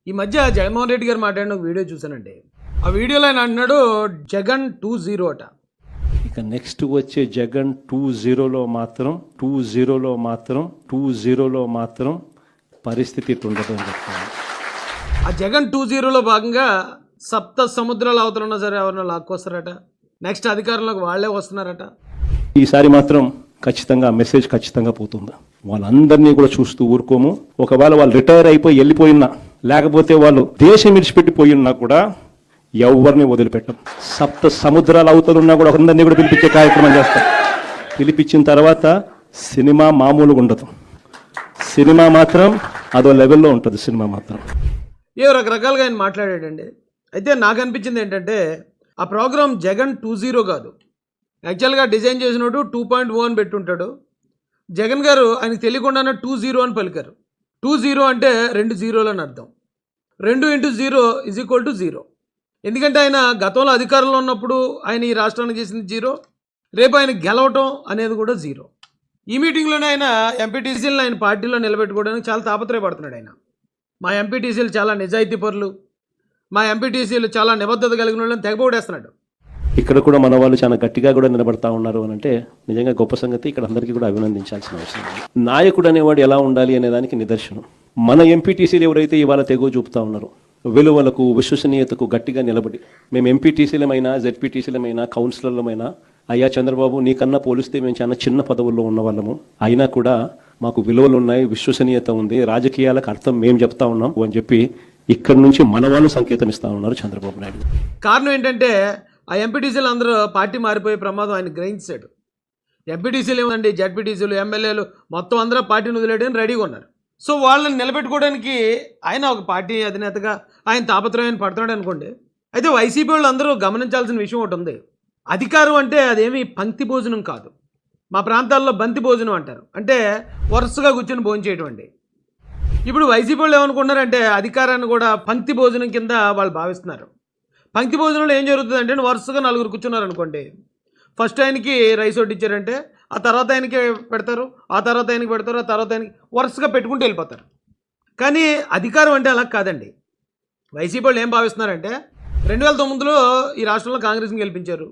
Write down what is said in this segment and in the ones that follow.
ఈ మధ్య జగన్మోహన్ రెడ్డి గారు మాట్లాడిన ఒక వీడియో చూశానండి. ఆ వీడియోలో ఆయన అంటున్నాడు జగన్ 2-0 అట. ఇక నెక్స్ట్ వచ్చే జగన్ 2-0లో మాత్రం పరిస్థితి ఉండదు అని చెప్తాను. ఆ జగన్ 2-0లో భాగంగా సప్త సముద్రాల అవతల ఉన్నా సరే ఎవరన్నా లాక్కొస్తారట. నెక్స్ట్ అధికారంలోకి వాళ్ళే వస్తున్నారట. ఈసారి మాత్రం ఖచ్చితంగా మెసేజ్ ఖచ్చితంగా పోతుంది. వాళ్ళందరినీ కూడా చూస్తూ ఊరుకోము. ఒకవేళ వాళ్ళు రిటైర్ అయిపోయి వెళ్ళిపోయినా, లేకపోతే వాళ్ళు దేశం విడిచిపెట్టిపోయినా కూడా ఎవరిని వదిలిపెట్టం. సప్త సముద్రాల అవతలు ఉన్నా కూడా అందరినీ కూడా పిలిపించే కార్యక్రమం చేస్తాం. పిలిపించిన తర్వాత సినిమా మామూలుగా ఉండదు. సినిమా మాత్రం అదో లెవెల్లో ఉంటుంది. సినిమా మాత్రం ఏ రకరకాలుగా ఆయన మాట్లాడాడండి. అయితే నాకు అనిపించింది ఏంటంటే ఆ ప్రోగ్రామ్ జగన్ 2-0 కాదు, యాక్చువల్గా డిజైన్ చేసినోడు 2.0 పెట్టుంటాడు. జగన్ గారు ఆయనకు తెలియకుండానే 2-0 అని పలికారు. 2-0 అంటే 2 జీరోలు అని అర్థం. 2 × 0 = 0. ఎందుకంటే ఆయన గతంలో అధికారంలో ఉన్నప్పుడు ఆయన ఈ రాష్ట్రానికి చేసింది 0, రేపు ఆయన గెలవటం అనేది కూడా 0. ఈ మీటింగ్లోనే ఆయన ఎంపీటీసీలను ఆయన పార్టీలో నిలబెట్టుకోవడానికి చాలా తాపత్రయపడుతున్నాడు. ఆయన మా ఎంపీటీసీలు చాలా నిజాయితీ పరులు, మా ఎంపీటీసీలు చాలా నిబద్ధత కలిగిన వాళ్ళని తెగపోడేస్తున్నాడు. ఇక్కడ కూడా మన వాళ్ళు చాలా గట్టిగా కూడా నిలబడతా ఉన్నారు అని అంటే నిజంగా గొప్ప సంగతి. ఇక్కడ అందరికీ కూడా అభినందించాల్సిన అవసరం. నాయకుడు అనేవాడు ఎలా ఉండాలి అనే దానికి నిదర్శనం మన ఎంపీటీసీలు ఎవరైతే ఇవాళ తెగో చూపుతా ఉన్నారో, విలువలకు విశ్వసనీయతకు గట్టిగా నిలబడి, మేము ఎంపీటీసీలమైనా జెడ్పీటీసీలమైనా కౌన్సిలర్లమైనా, అయ్యా చంద్రబాబు నీకన్నా పోలిస్తే మేము చాలా చిన్న పదవుల్లో ఉన్న వాళ్ళము, అయినా కూడా మాకు విలువలు ఉన్నాయి, విశ్వసనీయత ఉంది, రాజకీయాలకు అర్థం మేము చెప్తా ఉన్నాం అని చెప్పి ఇక్కడ నుంచి మన వాళ్ళు సంకేతం ఇస్తా ఉన్నారు చంద్రబాబు నాయుడు. కారణం ఏంటంటే ఆ ఎంపీటీసీలు అందరూ పార్టీ మారిపోయే ప్రమాదం ఆయన గ్రహించాడు. ఎంపీటీసీలు ఏమండి, జెడ్పీటీసీలు, ఎమ్మెల్యేలు మొత్తం అందరూ పార్టీని వదిలేయడానికి రెడీగా ఉన్నారు. సో వాళ్ళని నిలబెట్టుకోవడానికి ఆయన ఒక పార్టీ అధినేతగా ఆయన తాపత్రయాన్ని పడుతున్నాడు అనుకోండి. అయితే వైసీపీ వాళ్ళు అందరూ గమనించాల్సిన విషయం ఒకటి ఉంది. అధికారం అంటే అదేమి పంక్తి భోజనం కాదు. మా ప్రాంతాల్లో బంతి భోజనం అంటారు, అంటే వరుసగా కూర్చొని భోజనం చేయడం అండి. ఇప్పుడు వైసీపీ వాళ్ళు ఏమనుకుంటున్నారంటే అధికారాన్ని కూడా పంక్తి భోజనం కింద వాళ్ళు భావిస్తున్నారు. పంక్తి భోజనంలో ఏం జరుగుతుందంటే వరుసగా 4 కూర్చున్నారు అనుకోండి, ఫస్ట్ ఆయనకి రైస్ వడ్డించారంటే ఆ తర్వాత ఆయనకి పెడతారు, ఆ తర్వాత ఆయనకి పెడతారు, ఆ తర్వాత ఆయనకి వరుసగా పెట్టుకుంటూ వెళ్ళిపోతారు. కానీ అధికారం అంటే అలా కాదండి. వైసీపీ వాళ్ళు ఏం భావిస్తున్నారంటే 2009లో ఈ రాష్ట్రంలో కాంగ్రెస్ని గెలిపించారు,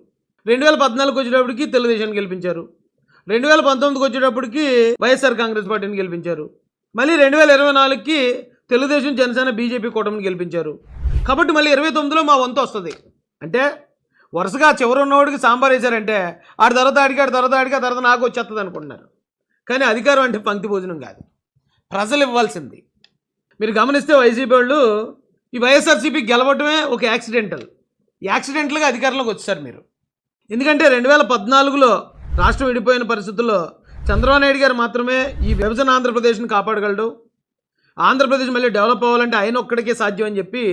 2014 వచ్చేటప్పటికి తెలుగుదేశాన్ని గెలిపించారు, 2019కి వచ్చేటప్పటికి వైఎస్ఆర్ కాంగ్రెస్ పార్టీని గెలిపించారు, మళ్ళీ 2024కి తెలుగుదేశం, జనసేన, బీజేపీ కూటమిని గెలిపించారు. కాబట్టి మళ్ళీ 29లో మా వంతు వస్తుంది. అంటే వరుసగా చివరి ఉన్నవాడికి సాంబార్ వేశారంటే ఆడి తర్వాత ఆడికి, ఆడి తర్వాత ఆడికి, ఆ తర్వాత నాకు వచ్చేస్తుంది అనుకుంటున్నారు. కానీ అధికారం అంటే పంక్తి భోజనం కాదు, ప్రజలు ఇవ్వాల్సింది. మీరు గమనిస్తే వైసీపీ వాళ్ళు ఈ వైఎస్ఆర్సీపీ గెలవటమే ఒక యాక్సిడెంటల్గా అధికారంలోకి వచ్చారు మీరు. ఎందుకంటే 2014లో రాష్ట్రం విడిపోయిన పరిస్థితుల్లో చంద్రబాబు నాయుడు గారు మాత్రమే ఈ విభజన ఆంధ్రప్రదేశ్ని కాపాడగలడు, ఆంధ్రప్రదేశ్ మళ్ళీ డెవలప్ అవ్వాలంటే ఆయన ఒక్కడికే సాధ్యం అని చెప్పి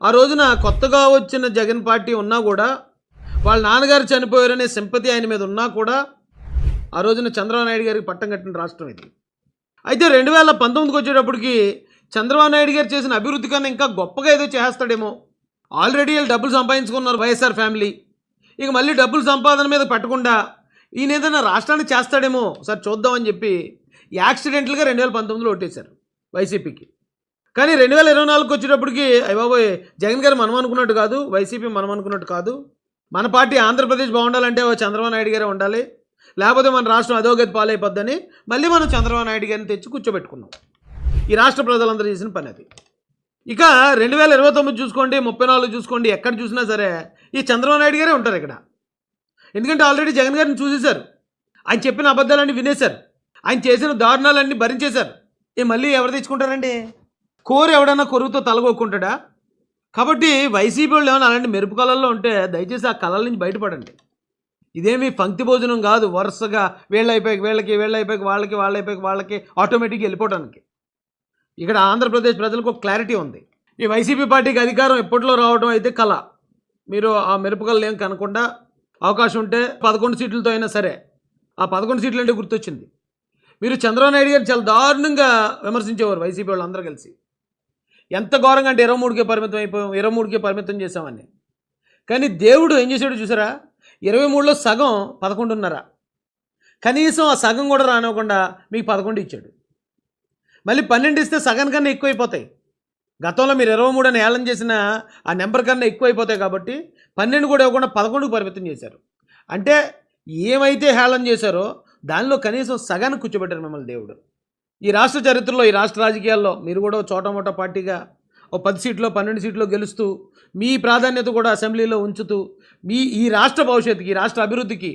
ఆ రోజున కొత్తగా వచ్చిన జగన్ పార్టీ ఉన్నా కూడా, వాళ్ళ నాన్నగారు చనిపోయారనే సింపతి ఆయన మీద ఉన్నా కూడా, ఆ రోజున చంద్రబాబు నాయుడు గారికి పట్టం కట్టిన రాష్ట్రం ఇది. అయితే 2019కి వచ్చేటప్పటికి చంద్రబాబు నాయుడు గారు చేసిన అభివృద్ధి కన్నా ఇంకా గొప్పగా ఏదో చేస్తాడేమో. ఆల్రెడీ వీళ్ళు డబ్బులు సంపాదించుకున్నారు వైఎస్ఆర్ ఫ్యామిలీ, ఇక మళ్ళీ డబ్బులు సంపాదన మీద పెట్టకుండా ఈయన ఏదైనా రాష్ట్రాన్ని చేస్తాడేమో సార్ చూద్దామని చెప్పి యాక్సిడెంటల్గా 2019లో ఓటేశారు వైసీపీకి. కానీ 2024కి వచ్చేటప్పటికి అయ్యబాబోయ్ జగన్ గారు మనం అనుకున్నట్టు కాదు, వైసీపీ మనం అనుకున్నట్టు కాదు, మన పార్టీ ఆంధ్రప్రదేశ్ బాగుండాలంటే చంద్రబాబు నాయుడు గారే ఉండాలి, లేకపోతే మన రాష్ట్రం అధోగతి పాలైపోద్దని మళ్ళీ మనం చంద్రబాబు నాయుడు గారిని తెచ్చి కూర్చోబెట్టుకున్నాం. ఈ రాష్ట్ర ప్రజలందరూ చేసిన పని అది. ఇక 2029 చూసుకోండి, 34 చూసుకోండి, ఎక్కడ చూసినా సరే ఈ చంద్రబాబు నాయుడు గారే ఉంటారు ఇక్కడ. ఎందుకంటే ఆల్రెడీ జగన్ గారిని చూసేశారు, ఆయన చెప్పిన అబద్ధాలన్నీ వినేశారు, ఆయన చేసిన దారుణాలన్నీ భరించేశారు. మళ్ళీ ఎవరు తెచ్చుకుంటారండి? కోరు ఎవడన్నా కొరువుతో తలగొక్కుంటాడా? కాబట్టి వైసీపీ వాళ్ళు ఏమైనా అలాంటి మెరుపు కళల్లో ఉంటే దయచేసి ఆ కళల నుంచి బయటపడండి. ఇదేమీ పంక్తి భోజనం కాదు, వరుసగా వీళ్ళైపోయి వీళ్ళకి, వీళ్ళైపోయి వాళ్ళకి, వాళ్ళైపోయి వాళ్ళకి ఆటోమేటిక్గా వెళ్ళిపోవడానికి. ఇక్కడ ఆంధ్రప్రదేశ్ ప్రజలకు ఒక క్లారిటీ ఉంది. ఈ వైసీపీ పార్టీకి అధికారం ఎప్పట్లో రావడం అయితే కళ. మీరు ఆ మెరుపు కళలు ఏం కనకుండా అవకాశం ఉంటే 11 సీట్లతో అయినా సరే, ఆ 11 సీట్లు అంటే గుర్తొచ్చింది, మీరు చంద్రబాబు నాయుడు గారు చాలా దారుణంగా విమర్శించేవారు వైసీపీ వాళ్ళు అందరూ కలిసి. ఎంత ఘోరంగా అంటే 23కే పరిమితం అయిపోయాం, 23కే పరిమితం చేసామని. కానీ దేవుడు ఏం చేశాడో చూసారా? 23లో సగం 11.5, కనీసం ఆ సగం కూడా రానివ్వకుండా మీకు 11 ఇచ్చాడు. మళ్ళీ 12 ఇస్తే సగం కన్నా ఎక్కువైపోతాయి. గతంలో మీరు 23 అని ఏలం చేసిన ఆ నెంబర్ కన్నా ఎక్కువ అయిపోతాయి కాబట్టి 12 కూడా ఇవ్వకుండా 11కు పరిమితం చేశారు. అంటే ఏమైతే హేళన చేశారో దానిలో కనీసం సగానికి కూర్చోబెట్టారు మిమ్మల్ని దేవుడు. ఈ రాష్ట్ర చరిత్రలో, ఈ రాష్ట్ర రాజకీయాల్లో మీరు కూడా చోటమోట పార్టీగా ఓ 10 సీట్లో 12 సీట్లో గెలుస్తూ మీ ప్రాధాన్యత కూడా అసెంబ్లీలో ఉంచుతూ ఈ రాష్ట్ర భవిష్యత్తుకి, ఈ రాష్ట్ర అభివృద్ధికి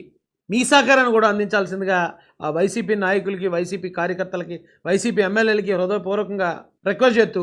మీ సహకారాన్ని కూడా అందించాల్సిందిగా ఆ వైసీపీ నాయకులకి, వైసీపీ కార్యకర్తలకి, వైసీపీ ఎమ్మెల్యేలకి హృదయపూర్వకంగా రిక్వెస్ట్ చేస్తూ